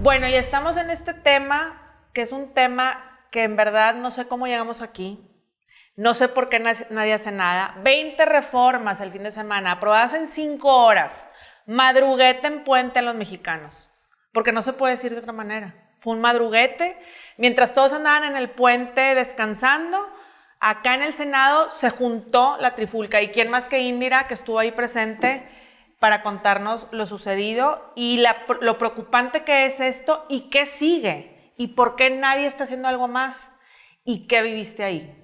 Bueno, y estamos en este tema, que es un tema que en verdad no sé cómo llegamos aquí. No sé por qué nadie hace nada. 20 reformas el fin de semana, aprobadas en 5 horas. Madruguete en puente a los mexicanos. Porque no se puede decir de otra manera. Fue un madruguete. Mientras todos andaban en el puente descansando, acá en el Senado se juntó la trifulca. ¿Y quién más que Indira, que estuvo ahí presente para contarnos lo sucedido y lo preocupante que es esto y qué sigue? ¿Y por qué nadie está haciendo algo más? ¿Y qué viviste ahí?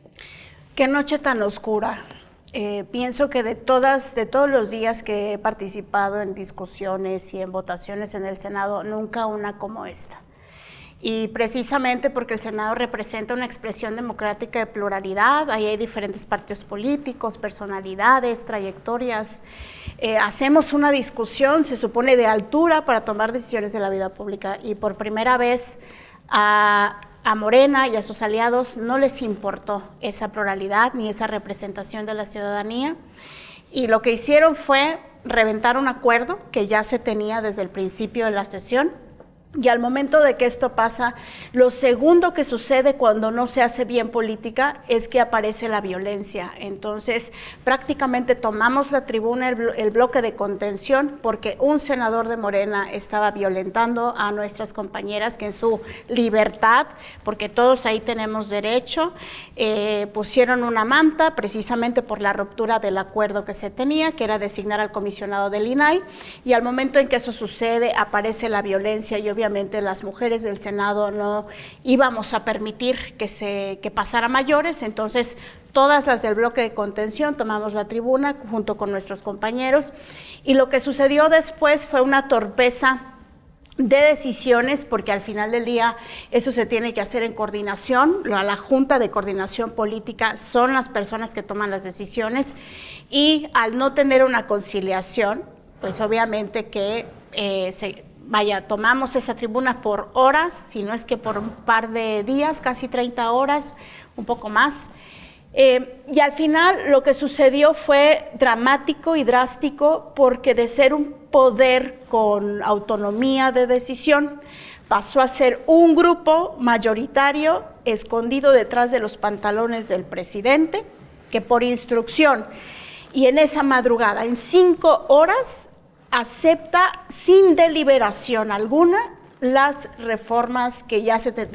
Qué noche tan oscura. Pienso que de todos los días que he participado en discusiones y en votaciones en el Senado, nunca una como esta. Y precisamente porque el Senado representa una expresión democrática de pluralidad, ahí hay diferentes partidos políticos, personalidades, trayectorias. Hacemos una discusión, se supone, de altura para tomar decisiones de la vida pública, y por primera vez a Morena y a sus aliados no les importó esa pluralidad ni esa representación de la ciudadanía, y lo que hicieron fue reventar un acuerdo que ya se tenía desde el principio de la sesión. Y al momento de que esto pasa, lo segundo que sucede cuando no se hace bien política es que aparece la violencia. Entonces, prácticamente tomamos la tribuna, el bloque de contención, porque un senador de Morena estaba violentando a nuestras compañeras que en su libertad, porque todos ahí tenemos derecho, pusieron una manta precisamente por la ruptura del acuerdo que se tenía, que era designar al comisionado del INAI, y al momento en que eso sucede, aparece la violencia y obviamente las mujeres del Senado no íbamos a permitir que pasara mayores. Entonces todas las del bloque de contención tomamos la tribuna junto con nuestros compañeros, y lo que sucedió después fue una torpeza de decisiones, porque al final del día eso se tiene que hacer en coordinación. La Junta de Coordinación Política son las personas que toman las decisiones, y al no tener una conciliación, pues obviamente que tomamos esa tribuna por horas, si no es que por un par de días, casi 30 horas, un poco más. Y al final lo que sucedió fue dramático y drástico, porque de ser un poder con autonomía de decisión, pasó a ser un grupo mayoritario escondido detrás de los pantalones del presidente, que por instrucción y en esa madrugada, en 5 horas, acepta sin deliberación alguna las reformas que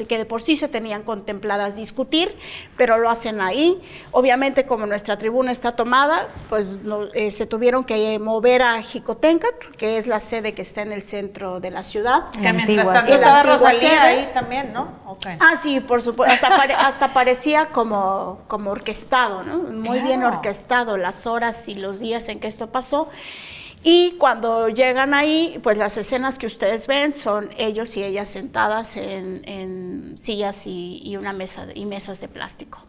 que de por sí se tenían contempladas discutir, pero lo hacen ahí. Obviamente, como nuestra tribuna está tomada, pues se tuvieron que mover a Jicotencat, que es la sede que está en el centro de la ciudad. Que mientras tanto estaba Rosalía ahí también, ¿no? Okay. Ah, sí, por supuesto, hasta parecía como orquestado, ¿no? Muy bien orquestado las horas y los días en que esto pasó. Y cuando llegan ahí, pues las escenas que ustedes ven son ellos y ellas sentadas en sillas y mesas de plástico.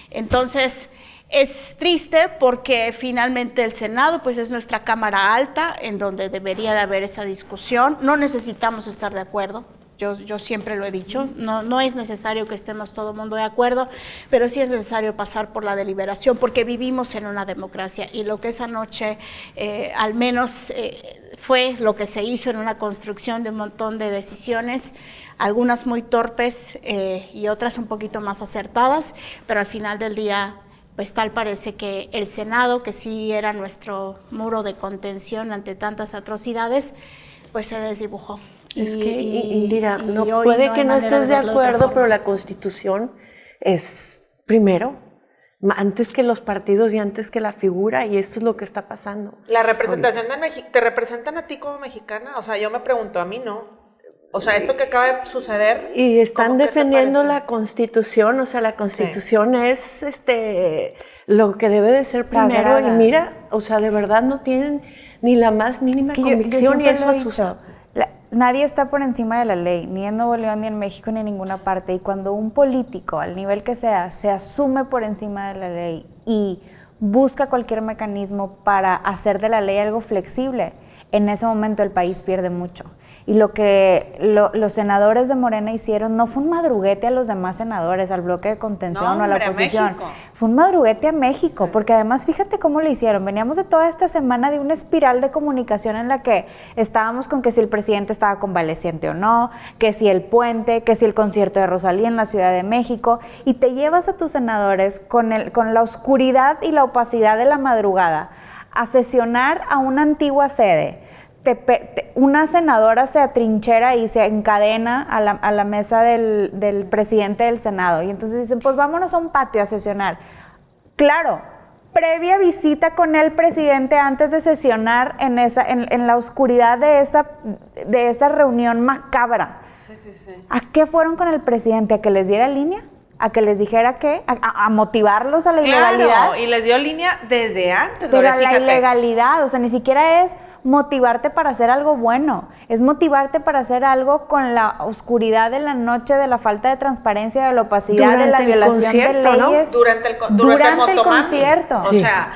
Entonces, es triste porque finalmente el Senado pues es nuestra Cámara Alta, en donde debería de haber esa discusión. No necesitamos estar de acuerdo. Yo siempre lo he dicho, no es necesario que estemos todo el mundo de acuerdo, pero sí es necesario pasar por la deliberación, porque vivimos en una democracia, y lo que esa noche al menos fue lo que se hizo en una construcción de un montón de decisiones, algunas muy torpes y otras un poquito más acertadas, pero al final del día pues tal parece que el Senado, que sí era nuestro muro de contención ante tantas atrocidades, pues se desdibujó. Es que, Indira, puede que no estés de acuerdo, pero la Constitución es primero, antes que los partidos y antes que la figura, y esto es lo que está pasando. La representación de México, ¿te representan a ti como mexicana? O sea, yo me pregunto, a mí no. O sea, esto que acaba de suceder. Y están defendiendo la Constitución, o sea, la Constitución es lo que debe de ser primero, sagrada. Y mira, o sea, de verdad no tienen ni la más mínima convicción, y eso asusta. Nadie está por encima de la ley, ni en Nuevo León, ni en México, ni en ninguna parte. Y cuando un político, al nivel que sea, se asume por encima de la ley y busca cualquier mecanismo para hacer de la ley algo flexible, en ese momento el país pierde mucho. Y lo que los senadores de Morena hicieron no fue un madruguete a los demás senadores, al bloque de contención o a la oposición. Fue un madruguete a México, sí. Porque además fíjate cómo lo hicieron. Veníamos de toda esta semana de una espiral de comunicación en la que estábamos con que si el presidente estaba convaleciente o no, que si el puente, que si el concierto de Rosalía en la Ciudad de México, y te llevas a tus senadores con la oscuridad y la opacidad de la madrugada a sesionar a una antigua sede. Una senadora se atrinchera y se encadena a la mesa del presidente del Senado, y entonces dicen, pues vámonos a un patio a sesionar. Claro, previa visita con el presidente antes de sesionar en la oscuridad de esa reunión macabra. Sí. ¿A qué fueron con el presidente? ¿A que les diera línea? ¿A que les dijera qué? ¿A motivarlos a la ilegalidad? Claro, y les dio línea desde antes. Pero a la ilegalidad, o sea, ni siquiera es motivarte para hacer algo bueno, es motivarte para hacer algo con la oscuridad de la noche, de la falta de transparencia, de la opacidad, de la violación de leyes. ¿No? Durante el concierto. O sea,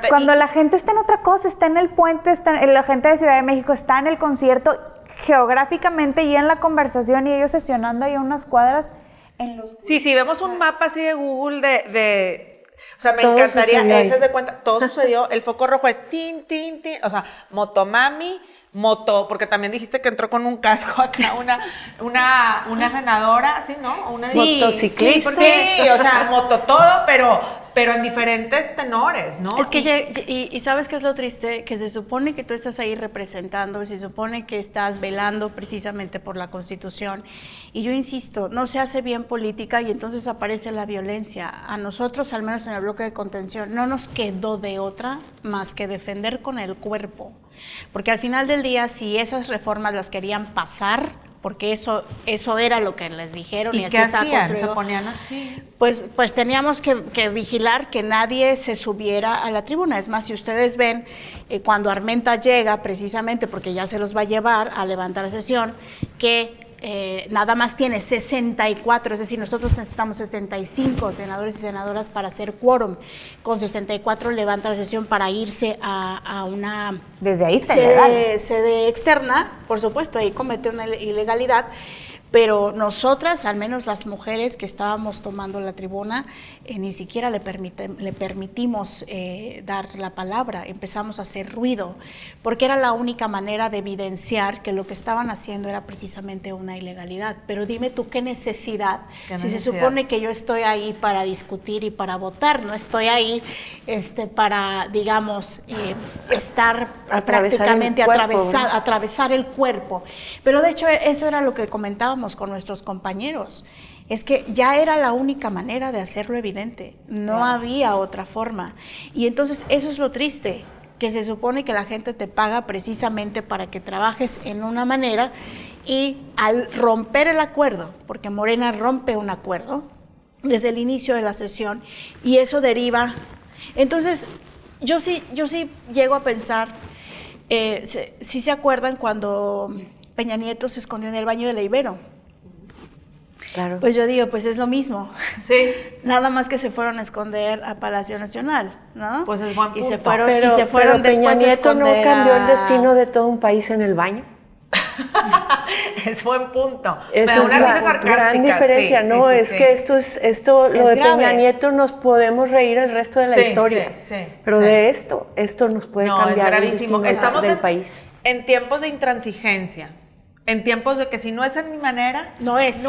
cuando la gente está en otra cosa, está en el puente, la gente de Ciudad de México está en el concierto geográficamente y en la conversación, y ellos sesionando ahí a unas cuadras en los... Sí, vemos un mapa así de Google o sea, me encantaría, ese es de cuenta, todo sucedió, el foco rojo es tin, tin, tin, o sea, motomami, porque también dijiste que entró con un casco acá una senadora, ¿sí, no? Motociclista. Sí, o sea, moto todo, pero en diferentes tenores, ¿no? Es que y ¿sabes qué es lo triste? Que se supone que tú estás ahí representando, se supone que estás velando precisamente por la Constitución, y yo insisto, no se hace bien política y entonces aparece la violencia. A nosotros, al menos en el bloque de contención, no nos quedó de otra más que defender con el cuerpo, porque al final del día, si esas reformas las querían pasar, porque eso era lo que les dijeron. ¿Y así qué está hacían? construido. ¿Se ponían así? Pues teníamos que vigilar que nadie se subiera a la tribuna. Es más, si ustedes ven, cuando Armenta llega, precisamente porque ya se los va a llevar a levantar sesión, que nada más tiene 64, es decir, nosotros necesitamos 65 senadores y senadoras para hacer quórum. Con 64 levanta la sesión para irse a una Desde ahí sede externa, por supuesto, ahí comete una ilegalidad. Pero nosotras, al menos las mujeres que estábamos tomando la tribuna, ni siquiera le permitimos dar la palabra, empezamos a hacer ruido, porque era la única manera de evidenciar que lo que estaban haciendo era precisamente una ilegalidad. Pero dime tú, ¿qué necesidad? Si se supone que yo estoy ahí para discutir y para votar, no estoy ahí para, digamos, estar prácticamente atravesar el cuerpo. Pero de hecho eso era lo que comentábamos con nuestros compañeros, es que ya era la única manera de hacerlo evidente, no había otra forma. Y entonces eso es lo triste, que se supone que la gente te paga precisamente para que trabajes en una manera, y al romper el acuerdo, porque Morena rompe un acuerdo desde el inicio de la sesión, y eso deriva. Entonces yo sí llego a pensar, si se acuerdan cuando Peña Nieto se escondió en el baño de la Ibero. Claro. Pues yo digo, pues es lo mismo. Sí. Nada más que se fueron a esconder a Palacio Nacional, ¿no? Pues es buen punto. Y se fueron pero después Peña Nieto a esconder no cambió el destino de todo un país en el baño. Es buen punto. Esa pero es una la risa sarcástica. Gran diferencia, sí, ¿no? sí, es sí. que esto lo de grave. Peña Nieto nos podemos reír el resto de la historia. Pero de esto nos puede cambiar el destino del país. En tiempos de intransigencia, en tiempos de que si no es a mi manera, no es.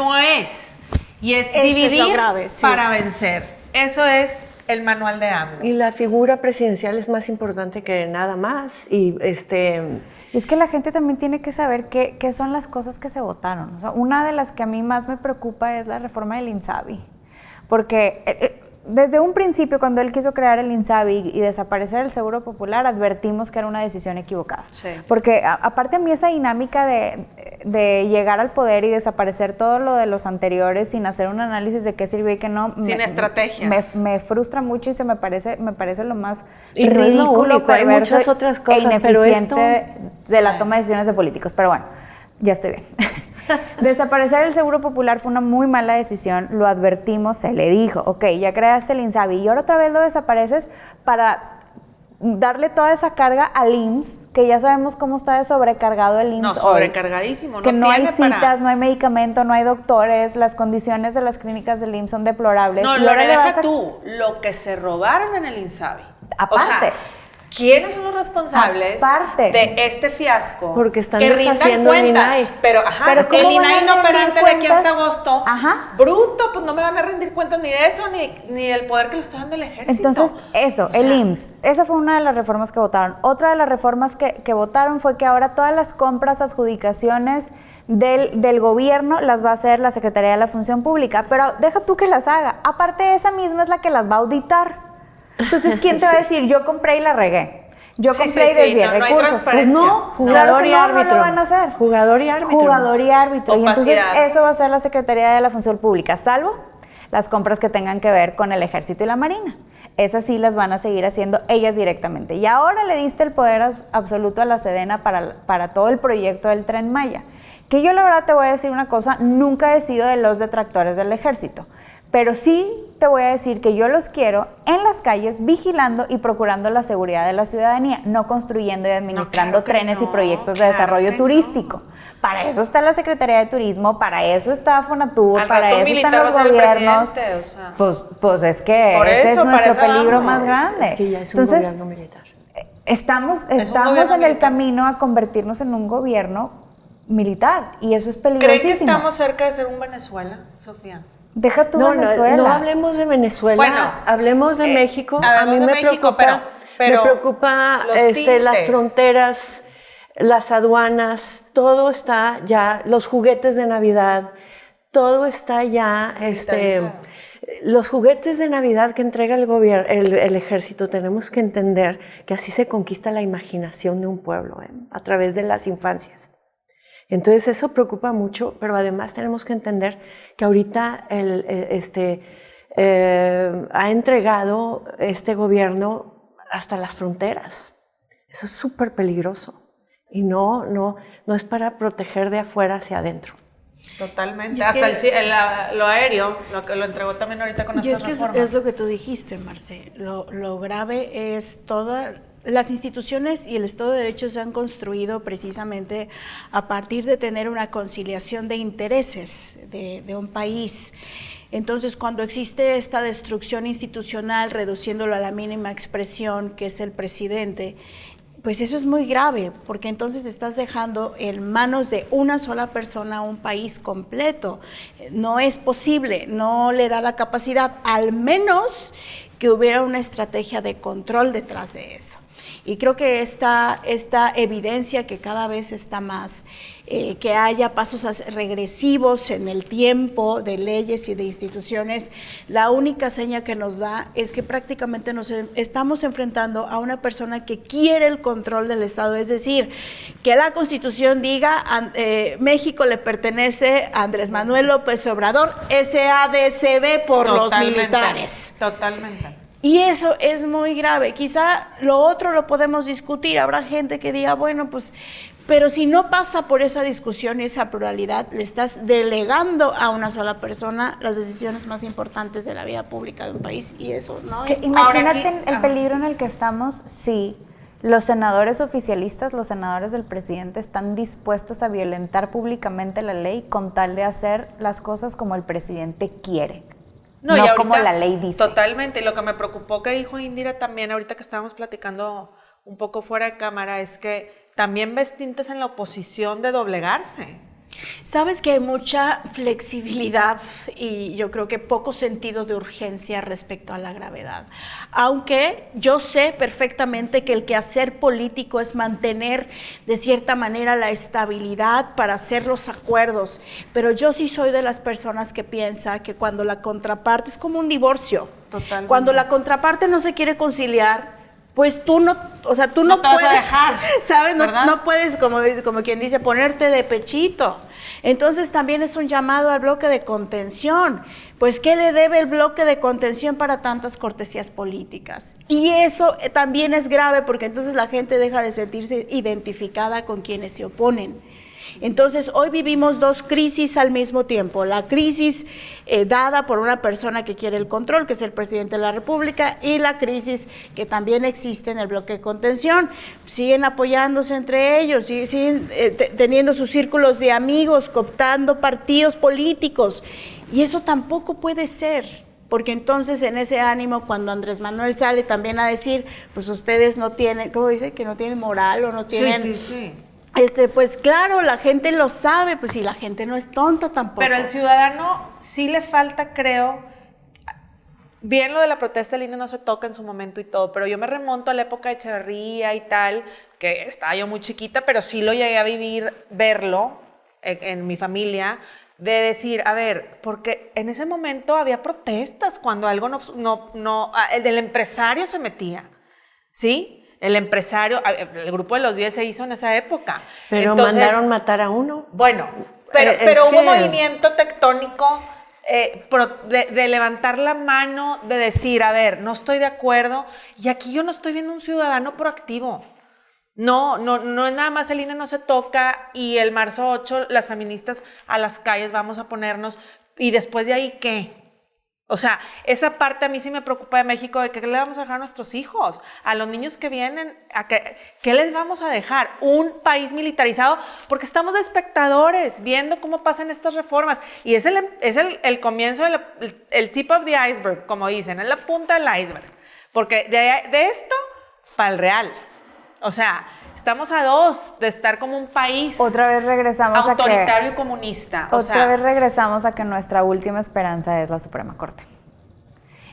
Y es Eso dividir es lo grave, sí. para vencer. Eso es el manual de AMLO. Y la figura presidencial es más importante que nada más. Y Es que la gente también tiene que saber qué son las cosas que se votaron. O sea, una de las que a mí más me preocupa es la reforma del INSABI. Porque desde un principio, cuando él quiso crear el INSABI y desaparecer el Seguro Popular, advertimos que era una decisión equivocada. Sí. Porque aparte a mí esa dinámica de llegar al poder y desaparecer todo lo de los anteriores sin hacer un análisis de qué sirvió y qué no, sin estrategia, me frustra mucho, y me parece lo más y ridículo, no hay muchas otras cosas, e ineficiente pero esto, de la toma de decisiones de políticos. Pero bueno, ya estoy bien. Desaparecer el Seguro Popular fue una muy mala decisión, lo advertimos, se le dijo, ok, ya creaste el INSABI y ahora otra vez lo desapareces para darle toda esa carga al IMSS, que ya sabemos cómo está de sobrecargado el IMSS. No, sobrecargadísimo. Que no hay citas, no hay medicamento, no hay doctores, las condiciones de las clínicas del IMSS son deplorables. No, Lore, deja tú, lo que se robaron en el INSABI. Aparte. O sea, ¿quiénes son los responsables de este fiasco? Porque están que deshaciendo el INAI. Pero el INAI inoperante de aquí hasta agosto. Ajá. Bruto, pues no me van a rendir cuentas ni de eso, ni del poder que le estoy dando el ejército. Entonces, eso, el IMSS. Esa fue una de las reformas que votaron. Otra de las reformas que votaron fue que ahora todas las compras, adjudicaciones del gobierno las va a hacer la Secretaría de la Función Pública. Pero deja tú que las haga. Aparte, esa misma es la que las va a auditar. Entonces, ¿quién te va a decir, yo compré y la regué? Yo compré y desvié recursos. Pues no, jugador y árbitro. No lo van a hacer. Jugador y árbitro. Jugador y árbitro. Opacidad. Y entonces eso va a ser la Secretaría de la Función Pública, salvo las compras que tengan que ver con el Ejército y la Marina. Esas sí las van a seguir haciendo ellas directamente. Y ahora le diste el poder absoluto a la Sedena para todo el proyecto del Tren Maya. Que yo la verdad te voy a decir una cosa, nunca he sido de los detractores del Ejército. Pero sí te voy a decir que yo los quiero en las calles vigilando y procurando la seguridad de la ciudadanía, no construyendo y administrando trenes y proyectos de desarrollo turístico. Para eso está la Secretaría de Turismo, para eso está Fonatur, para eso están los gobiernos. O sea. Pues es que ese es nuestro peligro más grande. Es que ya es un gobierno militar. Estamos en el camino a convertirnos en un gobierno militar y eso es peligrosísimo. ¿Creen que estamos cerca de ser un Venezuela, Sofía? Deja tú Venezuela. No hablemos de Venezuela, bueno, hablemos de México. A mí me preocupa, me preocupa las fronteras, las aduanas, todo está ya, los juguetes de Navidad, todo está ya, los juguetes de Navidad que entrega el gobierno, el ejército, tenemos que entender que así se conquista la imaginación de un pueblo, a través de las infancias. Entonces eso preocupa mucho, pero además tenemos que entender que ahorita ha entregado este gobierno hasta las fronteras. Eso es súper peligroso y no es para proteger de afuera hacia adentro. Totalmente, hasta lo aéreo, lo que lo entregó también ahorita con estas reformas. Es lo que tú dijiste, Marce, lo grave es toda... Las instituciones y el Estado de Derecho se han construido precisamente a partir de tener una conciliación de intereses de un país. Entonces, cuando existe esta destrucción institucional, reduciéndolo a la mínima expresión, que es el presidente, pues eso es muy grave, porque entonces estás dejando en manos de una sola persona un país completo. No es posible, no le da la capacidad, al menos que hubiera una estrategia de control detrás de eso. Y creo que esta evidencia que cada vez está más, que haya pasos regresivos en el tiempo de leyes y de instituciones, la única seña que nos da es que prácticamente nos estamos enfrentando a una persona que quiere el control del Estado, es decir, que la Constitución diga México le pertenece a Andrés Manuel López Obrador, SADCB por los militares. Totalmente. Y eso es muy grave. Quizá lo otro lo podemos discutir. Habrá gente que diga, bueno, pues, pero si no pasa por esa discusión y esa pluralidad, le estás delegando a una sola persona las decisiones más importantes de la vida pública de un país. Y eso no es... Imagínate el peligro en el que estamos si los senadores oficialistas, los senadores del presidente están dispuestos a violentar públicamente la ley con tal de hacer las cosas como el presidente quiere. No, ahorita, como la ley dice. Totalmente. Y lo que me preocupó que dijo Indira también, ahorita que estábamos platicando un poco fuera de cámara, es que también ves tintes en la oposición de doblegarse. Sabes que hay mucha flexibilidad y yo creo que poco sentido de urgencia respecto a la gravedad. Aunque yo sé perfectamente que el quehacer político es mantener de cierta manera la estabilidad para hacer los acuerdos, pero yo sí soy de las personas que piensa que cuando la contraparte es como un divorcio. Totalmente. Cuando la contraparte no se quiere conciliar, pues tú no, o sea, tú no te vas puedes, a dejar, ¿sabes? No puedes, como quien dice, ponerte de pechito. Entonces también es un llamado al bloque de contención. Pues, ¿qué le debe el bloque de contención para tantas cortesías políticas? Y eso también es grave porque entonces la gente deja de sentirse identificada con quienes se oponen. Entonces, hoy vivimos dos crisis al mismo tiempo. La crisis dada por una persona que quiere el control, que es el presidente de la República, y la crisis que también existe en el bloque de contención. Siguen apoyándose entre ellos, siguen teniendo sus círculos de amigos, cooptando partidos políticos. Y eso tampoco puede ser. Porque entonces en ese ánimo, cuando Andrés Manuel sale también a decir, pues ustedes no tienen, ¿cómo dice? Que no tienen moral o no tienen... Sí. Pues claro, la gente lo sabe, pues si la gente no es tonta tampoco. Pero al ciudadano sí le falta, creo, bien lo de la protesta del INE no se toca en su momento y todo, pero yo me remonto a la época de Echeverría y tal, que estaba yo muy chiquita, pero sí lo llegué a vivir, verlo en mi familia, de decir, a ver, porque en ese momento había protestas cuando algo el del empresario se metía, ¿sí? El empresario, el grupo de los 10 se hizo en esa época. Pero entonces, mandaron matar a uno. Bueno, pero hubo movimiento tectónico de levantar la mano, de decir, a ver, no estoy de acuerdo, y aquí yo no estoy viendo un ciudadano proactivo. No es nada más el INE no se toca y el marzo 8 las feministas a las calles vamos a ponernos y después de ahí, ¿qué? O sea, esa parte a mí sí me preocupa de México, de qué le vamos a dejar a nuestros hijos, a los niños que vienen, ¿qué les vamos a dejar? Un país militarizado, porque estamos de espectadores viendo cómo pasan estas reformas y es el comienzo, el tip of the iceberg, como dicen, es la punta del iceberg, porque de esto para el real. O sea, estamos a 2 de estar como un país otra vez regresamos autoritario y comunista. Otra vez regresamos a que nuestra última esperanza es la Suprema Corte.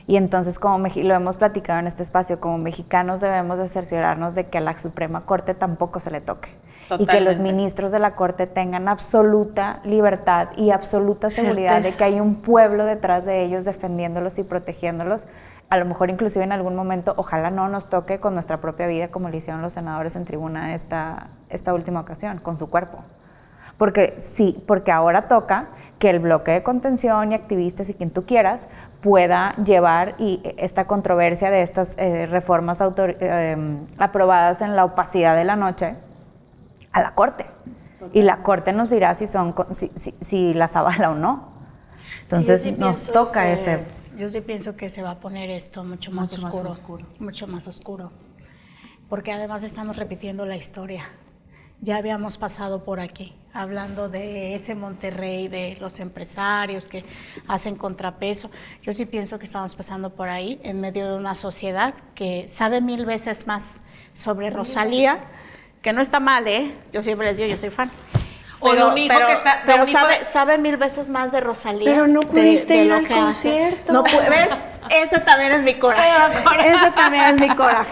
Y entonces, como lo hemos platicado en este espacio, como mexicanos debemos de cerciorarnos de que a la Suprema Corte tampoco se le toque. Totalmente. Y que los ministros de la Corte tengan absoluta libertad y absoluta seguridad de que hay un pueblo detrás de ellos defendiéndolos y protegiéndolos. A lo mejor inclusive en algún momento, ojalá no nos toque con nuestra propia vida como le hicieron los senadores en tribuna esta última ocasión, con su cuerpo. Porque sí, porque ahora toca que el bloque de contención y activistas y quien tú quieras pueda llevar esta controversia de estas reformas aprobadas en la opacidad de la noche a la Corte. Y la Corte nos dirá si las avala o no. Entonces sí, nos toca ese... Yo sí pienso que se va a poner esto mucho más oscuro. Mucho más oscuro. Porque además estamos repitiendo la historia. Ya habíamos pasado por aquí, hablando de ese Monterrey, de los empresarios que hacen contrapeso. Yo sí pienso que estamos pasando por ahí, en medio de una sociedad que sabe 1000 veces más sobre Rosalía, que no está mal, ¿eh? Yo siempre les digo, yo soy fan. O de un hijo que está... Pero sabe 1000 veces más de Rosalía. Pero no pudiste ir al concierto. No ¿ves? Ese también es mi coraje. Ese también es mi coraje.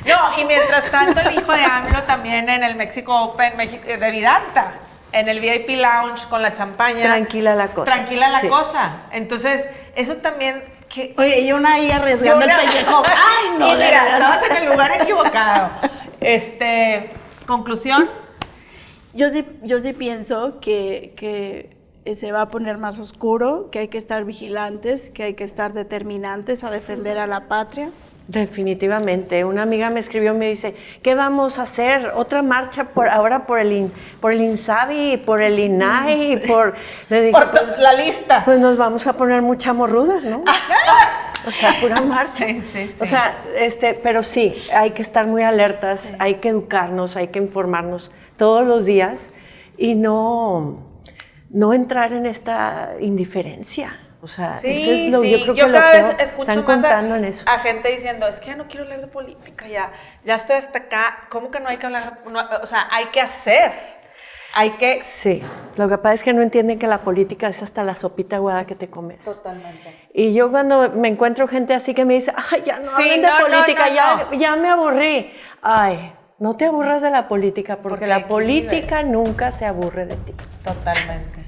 No, y mientras tanto el hijo de AMLO también en el México Open de Vidanta, en el VIP Lounge con la champaña. Tranquila la cosa. Tranquila la cosa. Entonces, eso también... Oye, y una ahí arriesgando el pellejo. ¡Ay, no! Mira, estabas en el lugar equivocado. Conclusión. Yo sí pienso que se va a poner más oscuro, que hay que estar vigilantes, que hay que estar determinantes a defender a la patria. Definitivamente. Una amiga me escribió y me dice, ¿qué vamos a hacer? ¿Otra marcha ahora por el INSABI, por el INAI? Le dije, por la lista. Pues nos vamos a poner muy chamorrudas, ¿no? O sea, pura marcha. Sí. O sea, pero sí, hay que estar muy alertas, hay que educarnos, hay que informarnos todos los días y no entrar en esta indiferencia. O sea, sí, eso es lo, sí. Yo creo que cada lo vez escucho más a gente diciendo, es que ya no quiero hablar de política, ya estoy hasta acá, ¿cómo que no hay que hablar? No, o sea, hay que hacer, hay que... Sí, lo que pasa es que no entienden que la política es hasta la sopita aguada que te comes. Totalmente. Y yo cuando me encuentro gente así que me dice, ay, ya no hablen de política, ya me aburrí. Ay, no te aburras de la política, porque la política nunca se aburre de ti. Totalmente.